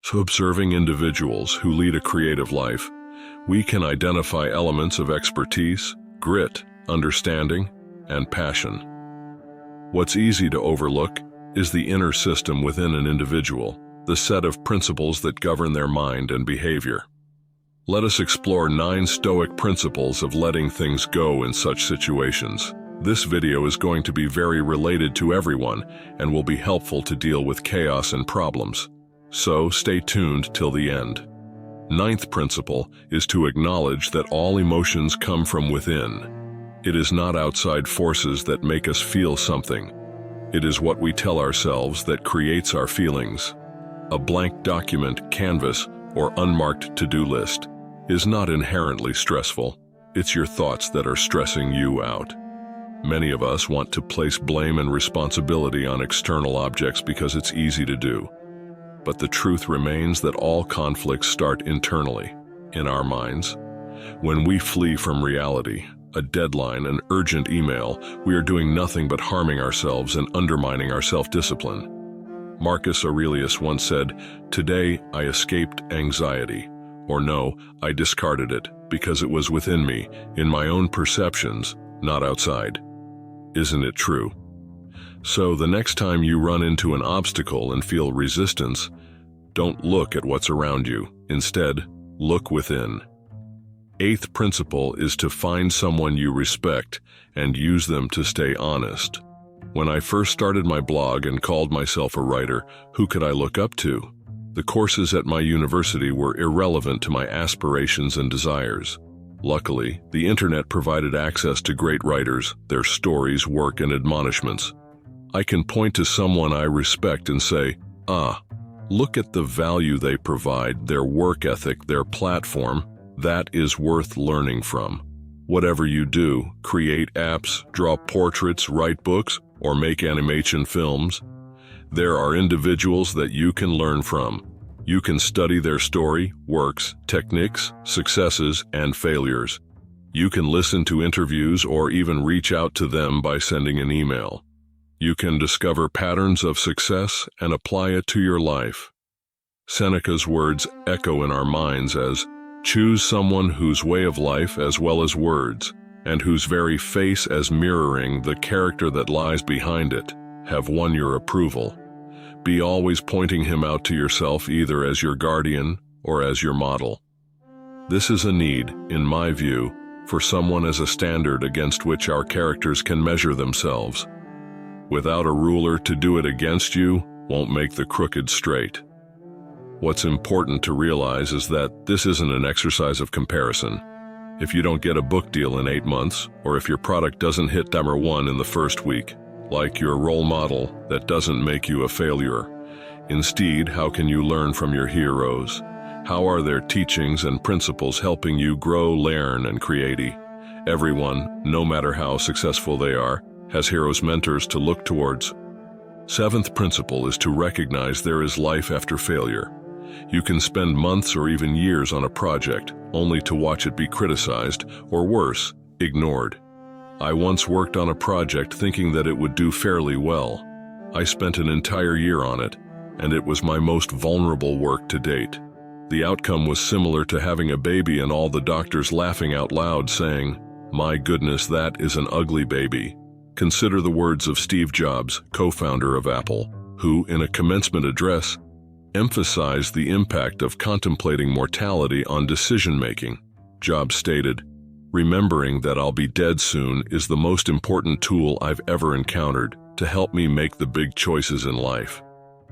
So observing individuals who lead a creative life, we can identify elements of expertise, grit, understanding, and passion. What's easy to overlook is the inner system within an individual, the set of principles that govern their mind and behavior. Let us explore 9 Stoic principles of letting things go in such situations. This video is going to be very related to everyone and will be helpful to deal with chaos and problems. So stay tuned till the end. 9th principle is to acknowledge that all emotions come from within. It is not outside forces that make us feel something. It is what we tell ourselves that creates our feelings. A blank document, canvas, or unmarked to-do list is not inherently stressful. It's your thoughts that are stressing you out. Many of us want to place blame and responsibility on external objects because it's easy to do. But the truth remains that all conflicts start internally, in our minds. When we flee from reality, a deadline, an urgent email, we are doing nothing but harming ourselves and undermining our self-discipline. Marcus Aurelius once said, "Today I escaped anxiety," or no, I discarded it because it was within me, in my own perceptions, not outside. Isn't it true? So the next time you run into an obstacle and feel resistance, don't look at what's around you. Instead, look within. 8th principle is to find someone you respect and use them to stay honest. When I first started my blog and called myself a writer, who could I look up to? The courses at my university were irrelevant to my aspirations and desires. Luckily, the internet provided access to great writers, their stories, work, and admonishments. I can point to someone I respect and say, look at the value they provide, their work ethic, their platform. That is worth learning from. Whatever you do, create apps, draw portraits, write books, or make animation films, there are individuals that you can learn from. You can study their story, works, techniques, successes, and failures. You can listen to interviews or even reach out to them by sending an email. You can discover patterns of success and apply it to your life. Seneca's words echo in our minds as, "Choose someone whose way of life as well as words, and whose very face as mirroring the character that lies behind it, have won your approval. Be always pointing him out to yourself either as your guardian or as your model." This is a need, in my view, for someone as a standard against which our characters can measure themselves. Without a ruler to do it against you won't make the crooked straight. What's important to realize is that this isn't an exercise of comparison. If you don't get a book deal in 8 months, or if your product doesn't hit number 1 in the first week, like your role model, that doesn't make you a failure. Instead, how can you learn from your heroes? How are their teachings and principles helping you grow, learn, and create? Everyone, no matter how successful they are, has heroes, mentors to look towards. 7th principle is to recognize there is life after failure. You can spend months or even years on a project, only to watch it be criticized, or worse, ignored. I once worked on a project thinking that it would do fairly well. I spent an entire year on it, and it was my most vulnerable work to date. The outcome was similar to having a baby and all the doctors laughing out loud saying, "My goodness, that is an ugly baby." Consider the words of Steve Jobs, co-founder of Apple, who, in a commencement address, emphasized the impact of contemplating mortality on decision-making. Jobs stated, "Remembering that I'll be dead soon is the most important tool I've ever encountered to help me make the big choices in life."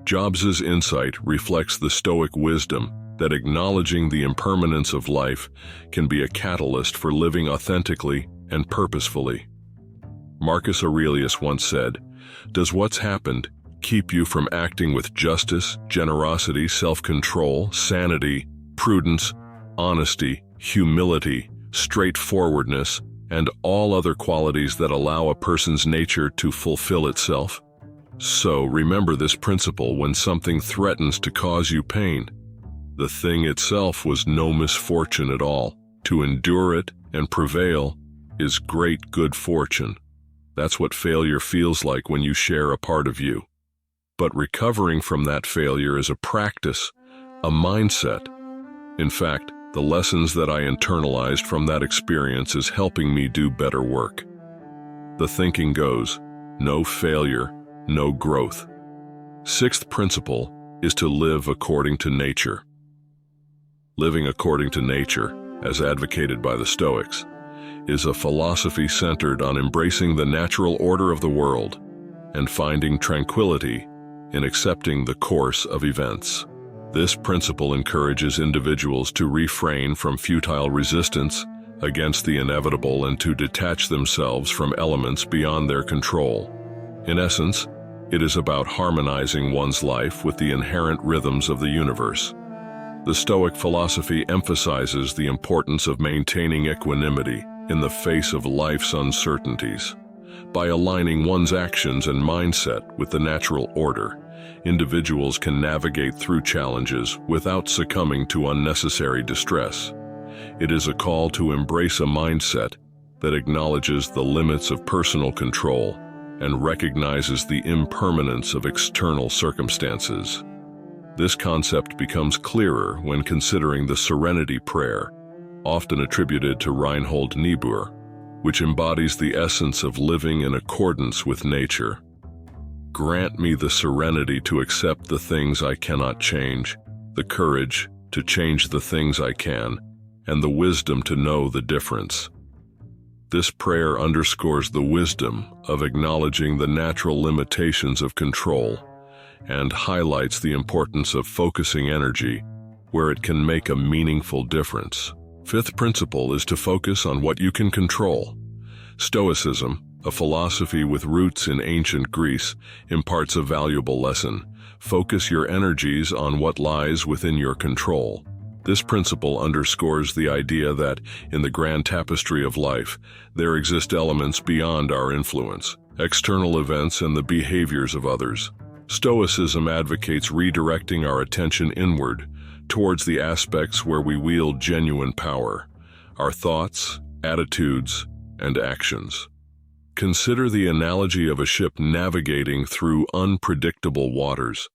Jobs' insight reflects the Stoic wisdom that acknowledging the impermanence of life can be a catalyst for living authentically and purposefully. Marcus Aurelius once said, "Does what's happened keep you from acting with justice, generosity, self-control, sanity, prudence, honesty, humility, straightforwardness, and all other qualities that allow a person's nature to fulfill itself?" So remember this principle when something threatens to cause you pain. The thing itself was no misfortune at all. To endure it and prevail is great good fortune. That's what failure feels like when you share a part of you. But recovering from that failure is a practice, a mindset. In fact, the lessons that I internalized from that experience is helping me do better work. The thinking goes, no failure, no growth. Sixth principle is to live according to nature. Living according to nature, as advocated by the Stoics, is a philosophy centered on embracing the natural order of the world and finding tranquility in accepting the course of events. This principle encourages individuals to refrain from futile resistance against the inevitable and to detach themselves from elements beyond their control. In essence, it is about harmonizing one's life with the inherent rhythms of the universe. The Stoic philosophy emphasizes the importance of maintaining equanimity in the face of life's uncertainties. By aligning one's actions and mindset with the natural order, individuals can navigate through challenges without succumbing to unnecessary distress. It is a call to embrace a mindset that acknowledges the limits of personal control and recognizes the impermanence of external circumstances. This concept becomes clearer when considering the Serenity Prayer, often attributed to Reinhold Niebuhr, which embodies the essence of living in accordance with nature. Grant me the serenity to accept the things I cannot change, the courage to change the things I can, and the wisdom to know the difference. This prayer underscores the wisdom of acknowledging the natural limitations of control and highlights the importance of focusing energy where it can make a meaningful difference. Fifth principle is to focus on what you can control. Stoicism, a philosophy with roots in ancient Greece, imparts a valuable lesson. Focus your energies on what lies within your control. This principle underscores the idea that, in the grand tapestry of life, there exist elements beyond our influence, external events and the behaviors of others. Stoicism advocates redirecting our attention inward, towards the aspects where we wield genuine power, our thoughts, attitudes, and actions. Consider the analogy of a ship navigating through unpredictable waters.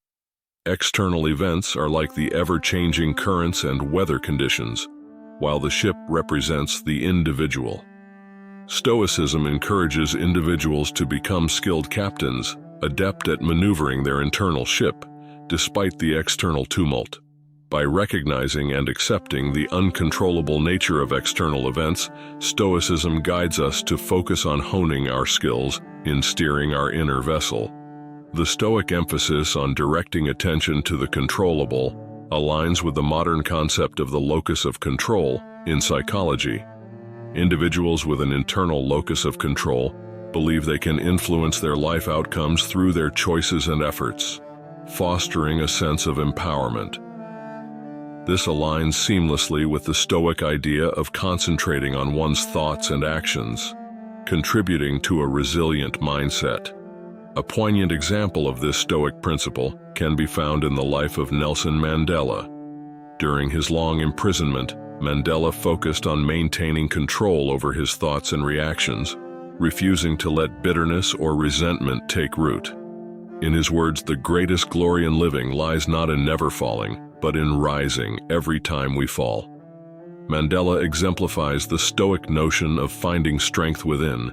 External events are like the ever-changing currents and weather conditions, while the ship represents the individual. Stoicism encourages individuals to become skilled captains, adept at maneuvering their internal ship, despite the external tumult. By recognizing and accepting the uncontrollable nature of external events, Stoicism guides us to focus on honing our skills in steering our inner vessel. The Stoic emphasis on directing attention to the controllable aligns with the modern concept of the locus of control in psychology. Individuals with an internal locus of control believe they can influence their life outcomes through their choices and efforts, fostering a sense of empowerment. This aligns seamlessly with the Stoic idea of concentrating on one's thoughts and actions, contributing to a resilient mindset. A poignant example of this Stoic principle can be found in the life of Nelson Mandela. During his long imprisonment, Mandela focused on maintaining control over his thoughts and reactions, refusing to let bitterness or resentment take root. In his words, "The greatest glory in living lies not in never falling, but in rising every time we fall." Mandela exemplifies the Stoic notion of finding strength within,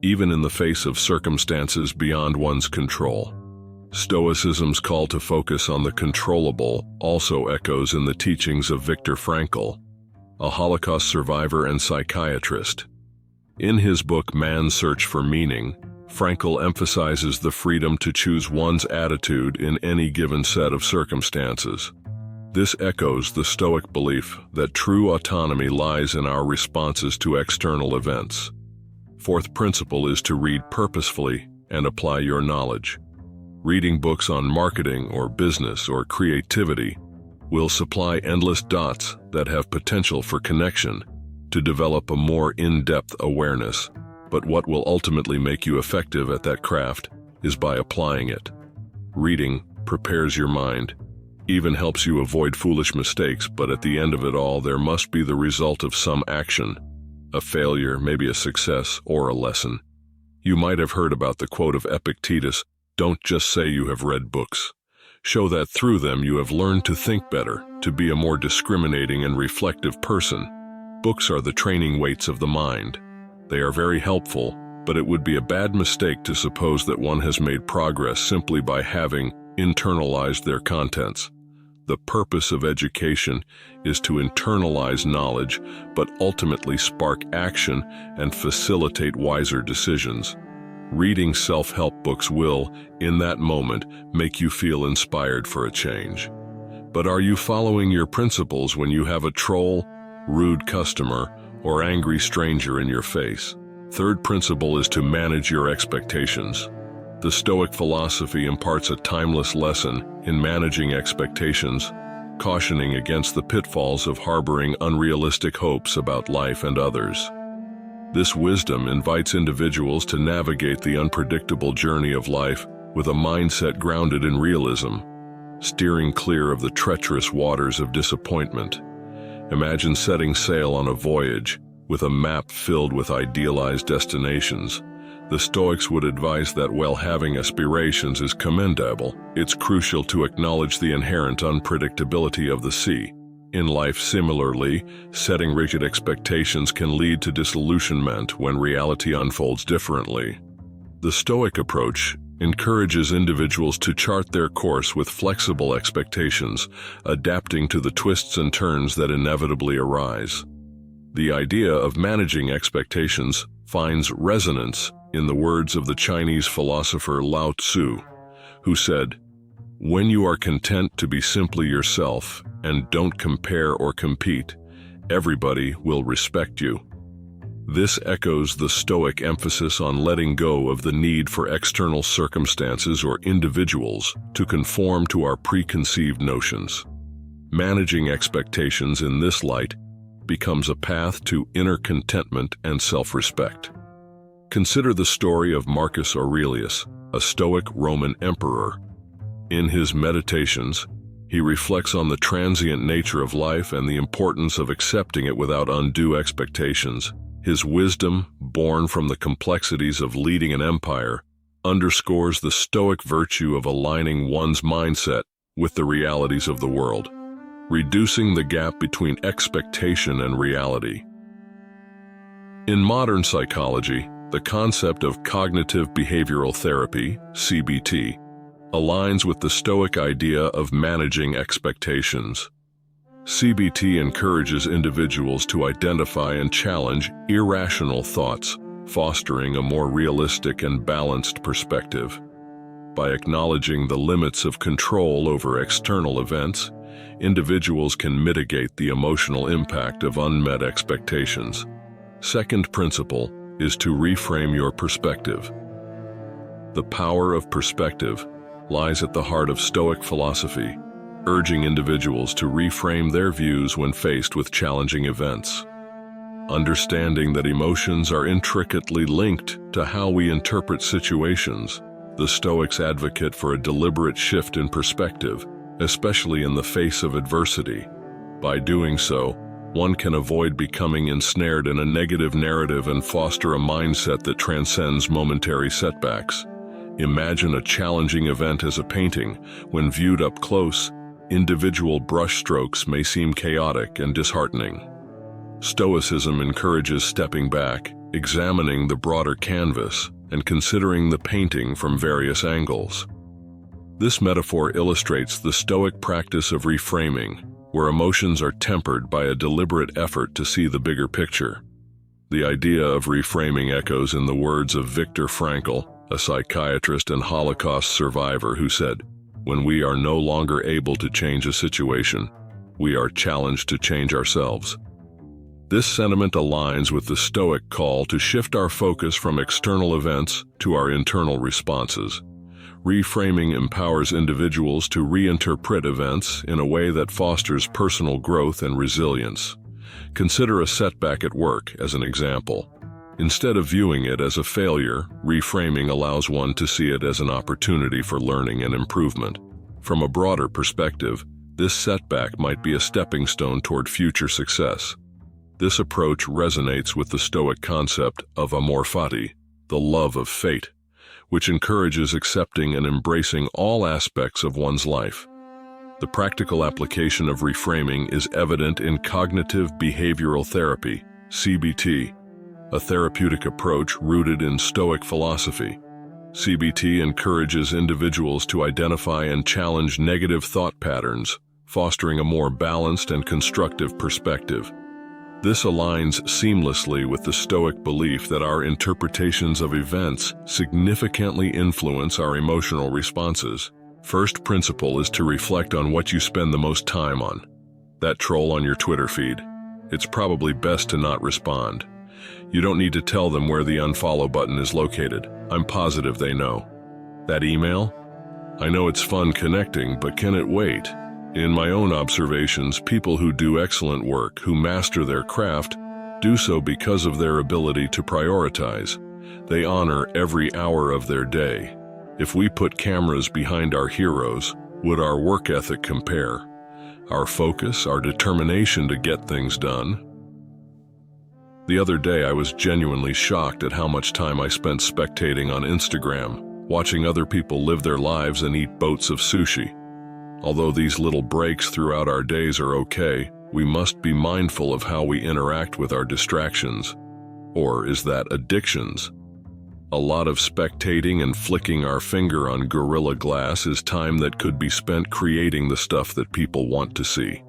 even in the face of circumstances beyond one's control. Stoicism's call to focus on the controllable also echoes in the teachings of Viktor Frankl, a Holocaust survivor and psychiatrist. In his book Man's Search for Meaning, Frankl emphasizes the freedom to choose one's attitude in any given set of circumstances. This echoes the Stoic belief that true autonomy lies in our responses to external events. Fourth principle is to read purposefully and apply your knowledge. Reading books on marketing or business or creativity will supply endless dots that have potential for connection to develop a more in-depth awareness, but what will ultimately make you effective at that craft is by applying it. Reading prepares your mind, even helps you avoid foolish mistakes, but at the end of it all, there must be the result of some action, a failure, maybe a success, or a lesson. You might have heard about the quote of Epictetus, "Don't just say you have read books. show that through them you have learned to think better, to be a more discriminating and reflective person. Books are the training weights of the mind. They are very helpful, but it would be a bad mistake to suppose that one has made progress simply by having internalized their contents. The purpose of education is to internalize knowledge, but ultimately spark action and facilitate wiser decisions. Reading self-help books will, in that moment, make you feel inspired for a change. But are you following your principles when you have a troll, rude customer, or angry stranger in your face? Third principle is to manage your expectations. The Stoic philosophy imparts a timeless lesson in managing expectations, cautioning against the pitfalls of harboring unrealistic hopes about life and others. This wisdom invites individuals to navigate the unpredictable journey of life with a mindset grounded in realism, steering clear of the treacherous waters of disappointment. Imagine setting sail on a voyage with a map filled with idealized destinations. The Stoics would advise that while having aspirations is commendable, it's crucial to acknowledge the inherent unpredictability of the sea. In life, similarly, setting rigid expectations can lead to disillusionment when reality unfolds differently. The Stoic approach encourages individuals to chart their course with flexible expectations, adapting to the twists and turns that inevitably arise. The idea of managing expectations finds resonance in the words of the Chinese philosopher Lao Tzu, who said, "When you are content to be simply yourself and don't compare or compete, everybody will respect you." This echoes the Stoic emphasis on letting go of the need for external circumstances or individuals to conform to our preconceived notions. Managing expectations in this light becomes a path to inner contentment and self-respect. Consider the story of Marcus Aurelius, a Stoic Roman emperor. In his Meditations, he reflects on the transient nature of life and the importance of accepting it without undue expectations. His wisdom, born from the complexities of leading an empire, underscores the Stoic virtue of aligning one's mindset with the realities of the world, reducing the gap between expectation and reality. In modern psychology, the concept of cognitive behavioral therapy, CBT, aligns with the Stoic idea of managing expectations. CBT encourages individuals to identify and challenge irrational thoughts, fostering a more realistic and balanced perspective. By acknowledging the limits of control over external events, individuals can mitigate the emotional impact of unmet expectations. Second principle is to reframe your perspective. The power of perspective lies at the heart of Stoic philosophy, urging individuals to reframe their views when faced with challenging events. Understanding that emotions are intricately linked to how we interpret situations, the Stoics advocate for a deliberate shift in perspective, especially in the face of adversity. By doing so, one can avoid becoming ensnared in a negative narrative and foster a mindset that transcends momentary setbacks. Imagine a challenging event as a painting. When viewed up close, individual brushstrokes may seem chaotic and disheartening. Stoicism encourages stepping back, examining the broader canvas, and considering the painting from various angles. This metaphor illustrates the Stoic practice of reframing, where emotions are tempered by a deliberate effort to see the bigger picture. The idea of reframing echoes in the words of Viktor Frankl, a psychiatrist and Holocaust survivor, who said, "When we are no longer able to change a situation, we are challenged to change ourselves." This sentiment aligns with the Stoic call to shift our focus from external events to our internal responses. Reframing empowers individuals to reinterpret events in a way that fosters personal growth and resilience. Consider a setback at work as an example. Instead of viewing it as a failure, reframing allows one to see it as an opportunity for learning and improvement. From a broader perspective, this setback might be a stepping stone toward future success. This approach resonates with the Stoic concept of amor fati, the love of fate, which encourages accepting and embracing all aspects of one's life. The practical application of reframing is evident in cognitive behavioral therapy, CBT, a therapeutic approach rooted in Stoic philosophy. CBT encourages individuals to identify and challenge negative thought patterns, fostering a more balanced and constructive perspective. This aligns seamlessly with the Stoic belief that our interpretations of events significantly influence our emotional responses. First principle is to reflect on what you spend the most time on. That troll on your Twitter feed. It's probably best to not respond. You don't need to tell them where the unfollow button is located. I'm positive they know. That email? I know it's fun connecting, but can it wait? In my own observations, people who do excellent work, who master their craft, do so because of their ability to prioritize. They honor every hour of their day. If we put cameras behind our heroes, would our work ethic compare? Our focus, our determination to get things done? The other day, I was genuinely shocked at how much time I spent spectating on Instagram, watching other people live their lives and eat boats of sushi. Although these little breaks throughout our days are okay, we must be mindful of how we interact with our distractions. Or is that addictions? A lot of spectating and flicking our finger on Gorilla Glass is time that could be spent creating the stuff that people want to see.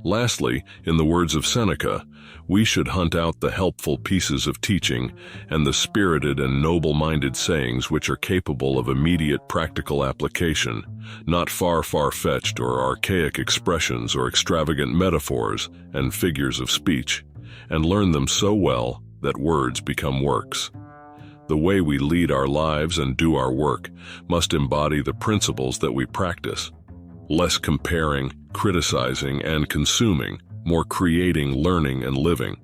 Lastly, in the words of Seneca, we should hunt out the helpful pieces of teaching and the spirited and noble-minded sayings which are capable of immediate practical application, not far-fetched or archaic expressions or extravagant metaphors and figures of speech, and learn them so well that words become works. The way we lead our lives and do our work must embody the principles that we practice. Less comparing, criticizing, and consuming, more creating, learning, and living.